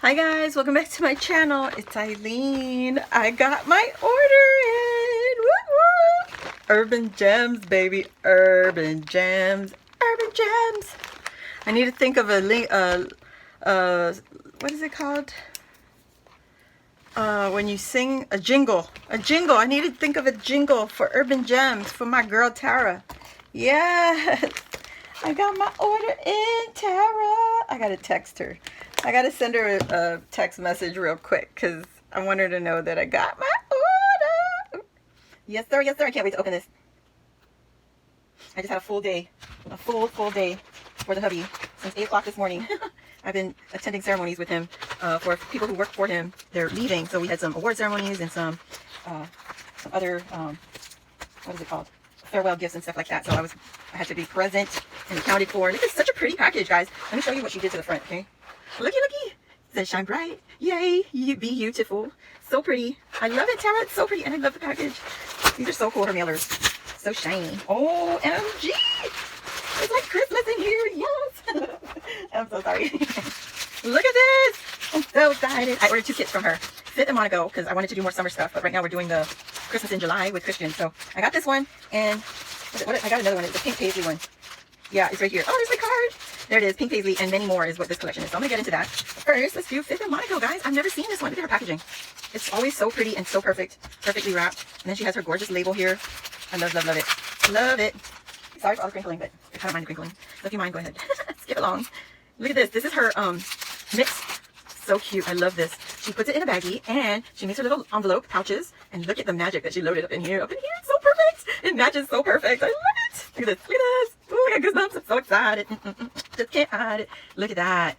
Hi guys, welcome back to my channel. It's Eileen. I got my order in. Woo woo! Urban Gems, baby. Urban Gems. Urban Gems. I need to think of a link. What is it called? When you sing a jingle. A jingle. I need to think of a jingle for Urban Gems for my girl Tara. Yes. I got my order in, Tara. I gotta text her. I gotta send her a text message real quick because I want her to know that I got my order. Yes, sir. Yes, sir. I can't wait to open this. I just had a full day. A full day for the hubby since 8 o'clock this morning. I've been attending ceremonies with him for people who work for him. They're leaving. So we had some award ceremonies and some other, what is it called? Farewell gifts and stuff like that. So I had to be present and accounted for. And this is such a pretty package, guys. Let me show you what she did to the front, okay? Looky, looky. It says shine bright. Yay, you be beautiful. So pretty. I love it, Tara. It's so pretty. And I love the package. These are so cool, her mailers. So shiny. OMG. It's like Christmas in here. Yes. I'm so sorry. Look at this. I'm so excited. I ordered 2 kits from her. 5th and Monaco because I wanted to do more summer stuff. But right now we're doing the Christmas in July with Christian. So I got this one. And I got another one. It's the pink paisley one. Yeah, it's right here. Oh, there's my card. There it is. Pink paisley and many more is what this collection is. So I'm going to get into that. First, let's do 5th and Monaco, guys. I've never seen this one. Look at her packaging. It's always so pretty and so perfect. Perfectly wrapped. And then she has her gorgeous label here. I love, love, love it. Love it. Sorry for all the crinkling, but I kind of mind the crinkling. So if you mind, go ahead. Skip along. Look at this. This is her mix. So cute. I love this. She puts it in a baggie and she makes her little envelope pouches. And look at the magic that she loaded up in here. Up in here. It's so perfect. It matches so perfect. I love it. Look at this. Look at this. Oh, I got goosebumps. I'm so excited. Just can't hide it. Look at that.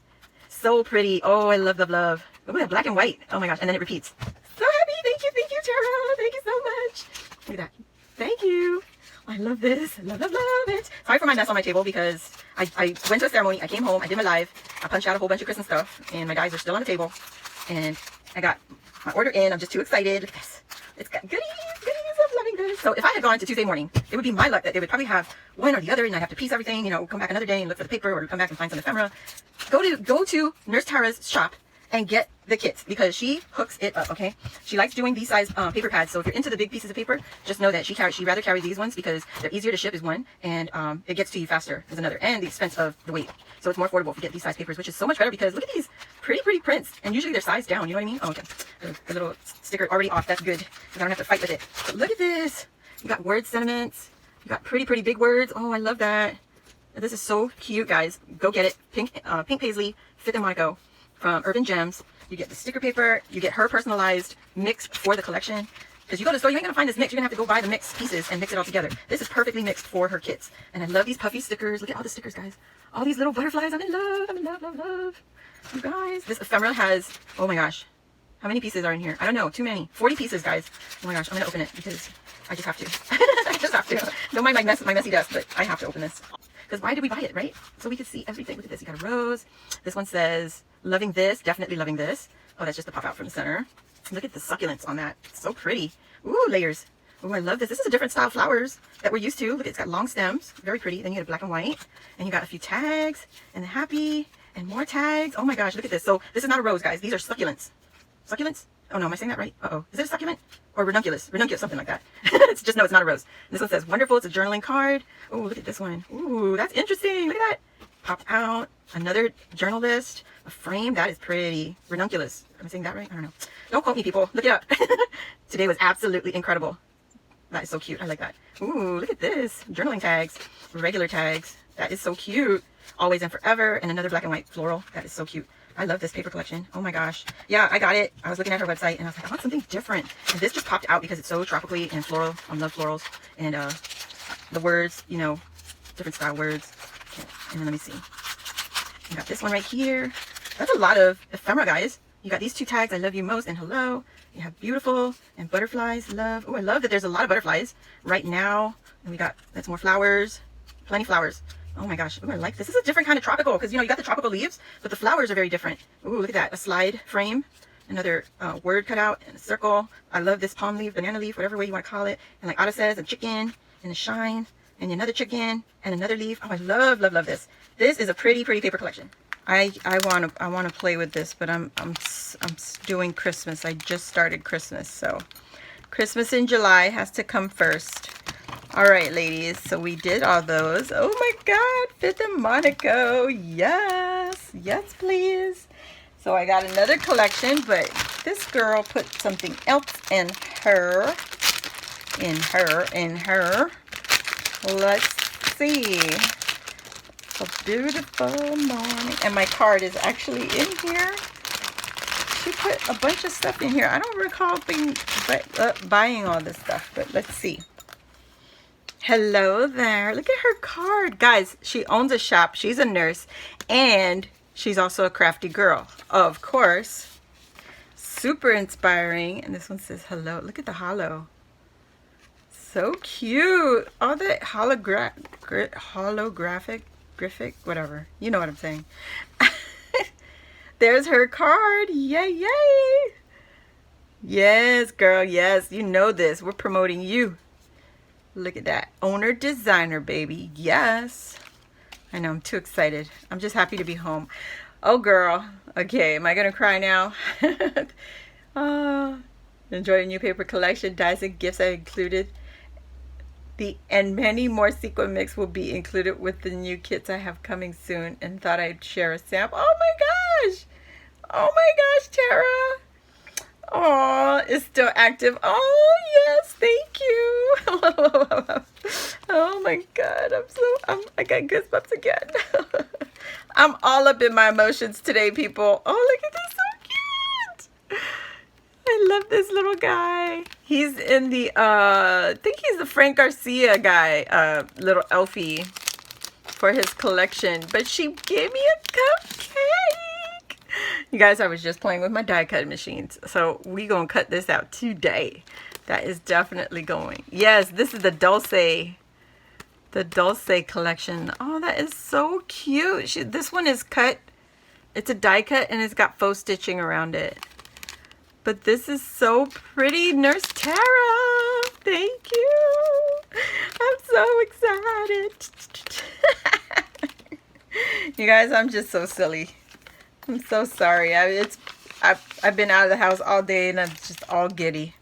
So pretty. Oh, I love, love, love. Look at that black and white. Oh my gosh. And then it repeats. So happy. Thank you, Tara. Thank you so much. Look at that. Thank you. I love this. Love, love, love it. Sorry for my mess on my table because I went to a ceremony. I came home. I did my live. I punched out a whole bunch of Christmas stuff. And my guys are still on the table. And I got my order in. I'm just too excited. Look at this. It's got goodies. I'm loving this. So if I had gone to Tuesday morning, it would be my luck that they would probably have one or the other. And I'd have to piece everything. You know, come back another day and look for the paper or come back and find some ephemera. Go to Nurse Tara's shop and get the kits because she hooks it up, okay? She likes doing these size paper pads. So if you're into the big pieces of paper, just know that she rather carry these ones because they're easier to ship is one, and it gets to you faster is another, and the expense of the weight. So it's more affordable if you get these size papers, which is so much better because look at these pretty prints, and usually they're sized down, you know what I mean? Oh, okay. The little sticker already off, that's good because I don't have to fight with it. But look at this. You got word sentiments. You got pretty big words. Oh, I love that. This is so cute, guys. Go get it. Pink paisley, 5th and Monaco from Urban Gems. You get the sticker paper, you get her personalized mix for the collection. Because you go to the store, you ain't going to find this mix. You're going to have to go buy the mix pieces and mix it all together. This is perfectly mixed for her kits. And I love these puffy stickers. Look at all the stickers, guys. All these little butterflies. I'm in love. You guys, this ephemera has, oh my gosh. How many pieces are in here? I don't know. Too many. 40 pieces, guys. Oh my gosh. I'm going to open it because I just have to. I just have to. Don't mind my messy desk, but I have to open this. Because why did we buy it, right? So we could see everything. Look at this. You got a rose. This one says, loving this. Definitely loving this. Oh, that's just the pop out from the center. Look at the succulents on that. It's so pretty. Ooh, layers. Ooh, I love this. This is a different style flowers that we're used to. Look, it's got long stems. Very pretty. Then you get a black and white. And you got a few tags. And the happy. And more tags. Oh my gosh, look at this. So this is not a rose, guys. These are succulents. Succulents? Oh no, am I saying that right? Uh-oh. Is it a succulent? Or ranunculus? Ranunculus, something like that. It's just, no, it's not a rose. This one says, wonderful. It's a journaling card. Oh, look at this one. Ooh, that's interesting. Look at that. Popped out. Another journal list. A frame. That is pretty. Ranunculus. Am I saying that right? I don't know. Don't quote me, people. Look it up. Today was absolutely incredible. That is so cute. I like that. Ooh, look at this. Journaling tags. Regular tags. That is so cute. Always and forever. And another black and white floral. That is so cute. I love this paper collection. Oh my gosh. Yeah, I got it. I was looking at her website and I was like, I want something different. And this just popped out because it's so tropically and floral. I love florals. And the words, you know, different style words. And then let me see. You got this one right here. That's a lot of ephemera, guys. You got these 2 tags. I love you most and hello. You have beautiful and butterflies. Love. Oh, I love that there's a lot of butterflies right now. And we got, that's more flowers. Plenty flowers. Oh my gosh. Oh, I like this. This is a different kind of tropical because, you know, you got the tropical leaves, but the flowers are very different. Ooh, look at that. A slide frame. Another word cut out and a circle. I love this palm leaf, banana leaf, whatever way you want to call it. And like Otto says, a chicken and a shine and another chicken and another leaf. Oh, I love this. This is a pretty paper collection. I want to play with this, but I'm doing Christmas. I just started Christmas, so Christmas in July has to come first. All right, ladies. So we did all those. Oh my God, Fifth and Monaco. Yes, yes, please. So I got another collection, but this girl put something else in her. Let's see. A beautiful morning. And my card is actually in here. She put a bunch of stuff in here. I don't recall buying all this stuff, but let's see. Hello there. Look at her card. Guys, she owns a shop. She's a nurse. And she's also a crafty girl. Of course. Super inspiring. And this one says hello. Look at the hollow. So cute. All that holographic, whatever. You know what I'm saying. There's her card. Yay, yay. Yes, girl. Yes, you know this. We're promoting you. Look at that. Owner designer, baby. Yes. I know. I'm too excited. I'm just happy to be home. Oh, girl. Okay. Am I going to cry now? Enjoy a new paper collection. Dies and gifts I included. And many more sequin mix will be included with the new kits I have coming soon, and thought I'd share a sample. Oh my gosh! Oh my gosh, Tara! Oh, it's still active. Oh yes, thank you. Oh my God, I got goosebumps again. I'm all up in my emotions today, people. Oh, look at this, so cute. I love this little guy. He's in the, I think he's the Frank Garcia guy, little Elfie for his collection. But she gave me a cupcake. You guys, I was just playing with my die cut machines. So we gonna cut this out today. That is definitely going. Yes, this is the Dulce Collection. Oh, that is so cute. This one is cut. It's a die cut and it's got faux stitching around it. But this is so pretty, Nurse Tara. Thank you. I'm so excited. You guys, I'm just so silly. I'm so sorry. I've been out of the house all day and I'm just all giddy.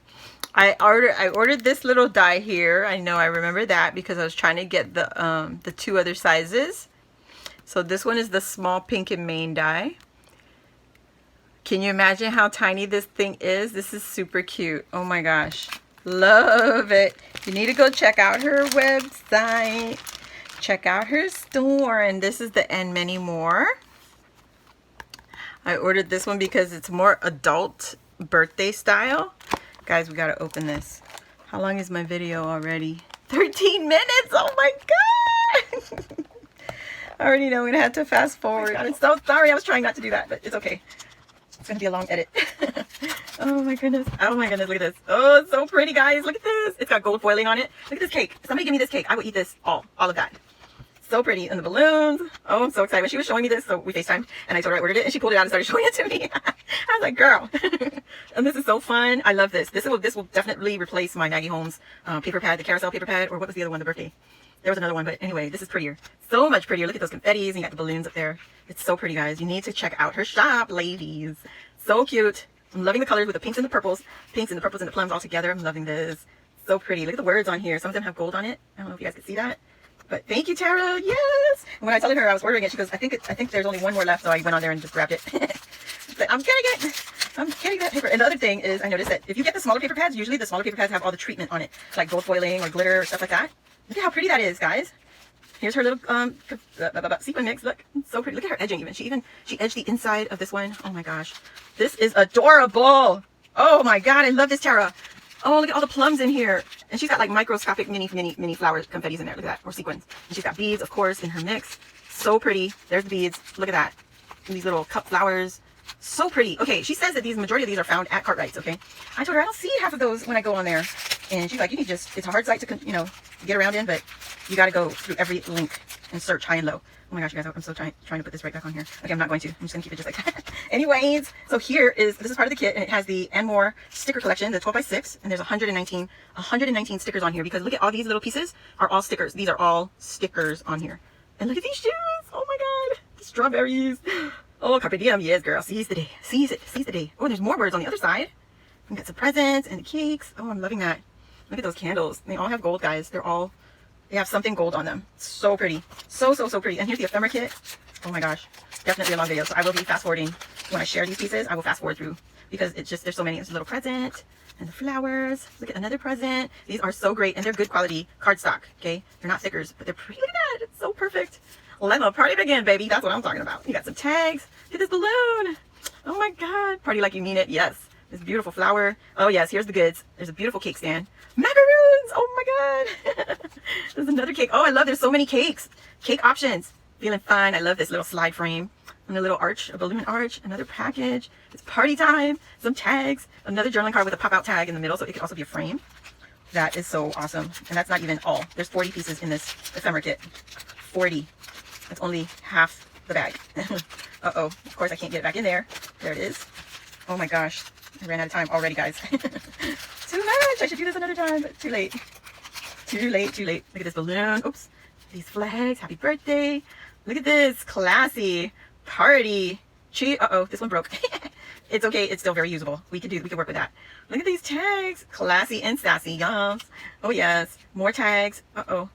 I ordered this little die here. I know, I remember that because I was trying to get the two other sizes. So this one is the small pink and main die. Can you imagine how tiny this thing is? This is super cute. Oh my gosh. Love it. You need to go check out her website. Check out her store. And this is the And Many More. I ordered this one because it's more adult birthday style. Guys, we got to open this. How long is my video already? 13 minutes. Oh my God. I already know I'm going to have to fast forward. I'm so sorry. I was trying not to do that, but it's okay. It's going to be a long edit. Oh my goodness. Oh my goodness. Look at this. Oh, it's so pretty, guys. Look at this. It's got gold foiling on it. Look at this cake. If somebody give me this cake, I would eat this all of that. So pretty. And the balloons. Oh, I'm so excited. When she was showing me this, so we FaceTimed and I told her I ordered it and she pulled it out and started showing it to me. I was like, girl. And this is so fun. I love this. This will definitely replace my Maggie Holmes paper pad, the carousel paper pad, or what was the other one, the birthday? There was another one, but anyway, this is prettier. So much prettier. Look at those confettis and you got the balloons up there. It's so pretty, guys. You need to check out her shop, ladies. So cute. I'm loving the colors with the pinks and the purples. Pinks and the purples and the plums all together. I'm loving this. So pretty. Look at the words on here. Some of them have gold on it. I don't know if you guys can see that. But thank you, Tara. Yes. And when I told her I was ordering it, she goes, I think there's only one more left. So I went on there and just grabbed it. But I'm getting that paper. And the other thing is, I noticed that if you get the smaller paper pads, usually the smaller paper pads have all the treatment on it, like gold foiling or glitter or stuff like that. Look at how pretty that is, guys. Here's her little sequin mix. Look, it's so pretty. Look at her edging even. She edged the inside of this one. Oh my gosh. This is adorable. Oh my God, I love this, Tara. Oh, look at all the plums in here. And she's got like microscopic mini flowers, confettis in there. Look at that. Or sequins. And she's got beads, of course, in her mix. So pretty. There's the beads. Look at that. And these little cup flowers. So pretty. Okay, she says that majority of these are found at Cartwright's, okay? I told her I don't see half of those when I go on there. And she's like, you need it's a hard site to, get around in, but you got to go through every link and search high and low. Oh my gosh, you guys, I'm so trying to put this right back on here. Okay, I'm not going to. I'm just going to keep it just like that. Anyways, so this is part of the kit, and it has the And More sticker collection, the 12x6, and there's 119 stickers on here, because look at all these little pieces are all stickers. These are all stickers on here. And look at these shoes. Oh my God. strawberries. Oh, carpe diem. Yes, girl. Seize the day. Seize it. Seize the day. Oh, there's more words on the other side. We got some presents and the cakes. Oh, I'm loving that. Look at those candles. They all have gold, guys. They have something gold on them. So pretty. So pretty. And here's the ephemera kit. Oh my gosh. Definitely a long video. So I will be fast forwarding. When I share these pieces, I will fast forward through because it's just, there's so many. There's a little present and the flowers. Look at another present. These are so great and they're good quality cardstock. Okay. They're not stickers, but they're pretty. Look at that. It's so perfect. Let the party begin, baby. That's what I'm talking about. You got some tags. Look at this balloon. Oh my God. Party like you mean it. Yes. This beautiful flower. Oh yes, here's the goods. There's a beautiful cake stand. Macaroons. Oh my God. There's another cake. Oh, I love, there's so many cakes. Cake options. Feeling fun. I love this little slide frame. And a little arch, a balloon arch. Another package. It's party time. Some tags. Another journaling card with a pop-out tag in the middle, so it could also be a frame. That is so awesome. And that's not even all. There's 40 pieces in this ephemera kit. 40. That's only half the bag. Uh-oh. Of course, I can't get it back in there. There it is. Oh my gosh. I ran out of time already, guys. Too much. I should do this another time, but too late. Too late. Look at this balloon. Oops. These flags. Happy birthday. Look at this. Classy. Party. Cheat. Uh-oh. This one broke. It's okay. It's still very usable. We can work with that. Look at these tags. Classy and sassy. Yums. Oh, yes. More tags. Uh-oh.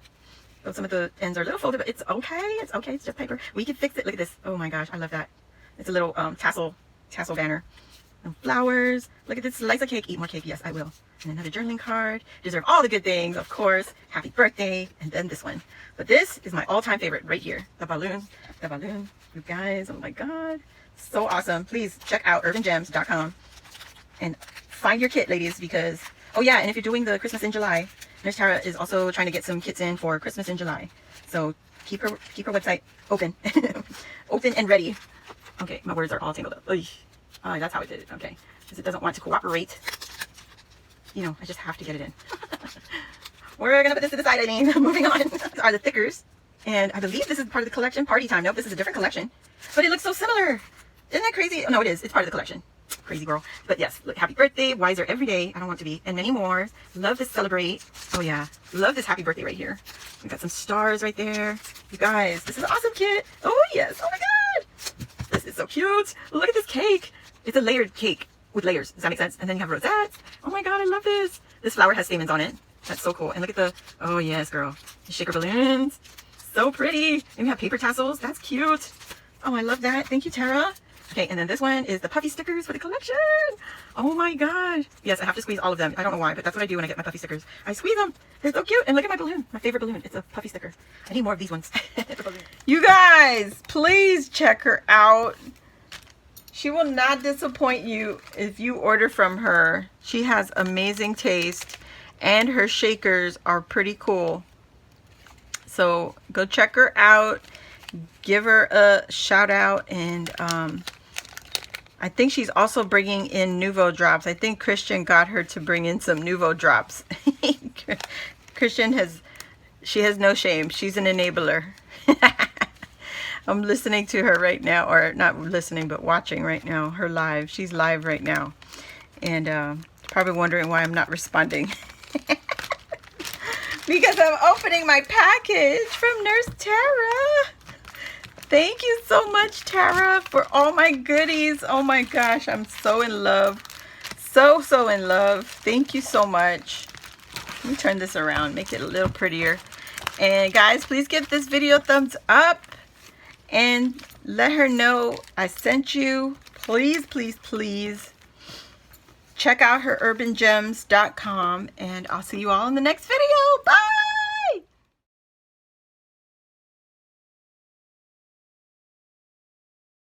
So some of the ends are a little folded, but it's okay. It's okay. It's just paper. We can fix it. Look at this. Oh my gosh. I love that. It's a little tassel banner. And flowers. Look at this slice of cake. Eat more cake. Yes, I will. And another journaling card. Deserve all the good things, of course. Happy birthday. And then this one. But this is my all-time favorite right here. The balloon. The balloon. You guys. Oh my God. So awesome. Please check out urbangems.com and find your kit, ladies, because, oh yeah, and if you're doing the Christmas in July, Nurse Tara is also trying to get some kits in for Christmas in July. So keep her website open. Open and ready. Okay, my words are all tangled up. Oy. Oh, that's how I did it. Okay. Because it doesn't want to cooperate. You know, I just have to get it in. We're going to put this to the side, I mean. Moving on. These are the stickers. And I believe this is part of the collection. Party time. Nope, this is a different collection. But it looks so similar. Isn't that crazy? Oh, no, it is. It's part of the collection. Crazy girl. But yes, look, happy birthday. Wiser every day. I don't want to be. And many more. Love to celebrate. Oh, yeah. Love this happy birthday right here. We got some stars right there. You guys, this is an awesome kit. Oh, yes. Oh, my God. This is so cute. Look at this cake. It's a layered cake with layers. Does that make sense? And then you have rosettes. Oh my God, I love this. This flower has stamens on it. That's so cool. And look at the, oh yes, girl. The shaker balloons. So pretty. And we have paper tassels. That's cute. Oh, I love that. Thank you, Tara. Okay, and then this one is the Puffy Stickers for the collection. Oh my God. Yes, I have to squeeze all of them. I don't know why, but that's what I do when I get my Puffy Stickers. I squeeze them. They're so cute. And look at my balloon. My favorite balloon. It's a Puffy Sticker. I need more of these ones. You guys, please check her out. She will not disappoint you if you order from her. She has amazing taste and her shakers are pretty cool. So go check her out. Give her a shout out. And I think she's also bringing in Nouveau drops. I think Christian got her to bring in some Nouveau drops. Christian has no shame. She's an enabler. I'm listening to her right now, or not listening, but watching right now, her live. She's live right now. And probably wondering why I'm not responding. Because I'm opening my package from Nurse Tara. Thank you so much, Tara, for all my goodies. Oh my gosh, I'm so in love. So in love. Thank you so much. Let me turn this around, make it a little prettier. And guys, please give this video a thumbs up. And let her know I sent you. Please, please, please check out her urbangems.com. And I'll see you all in the next video. Bye.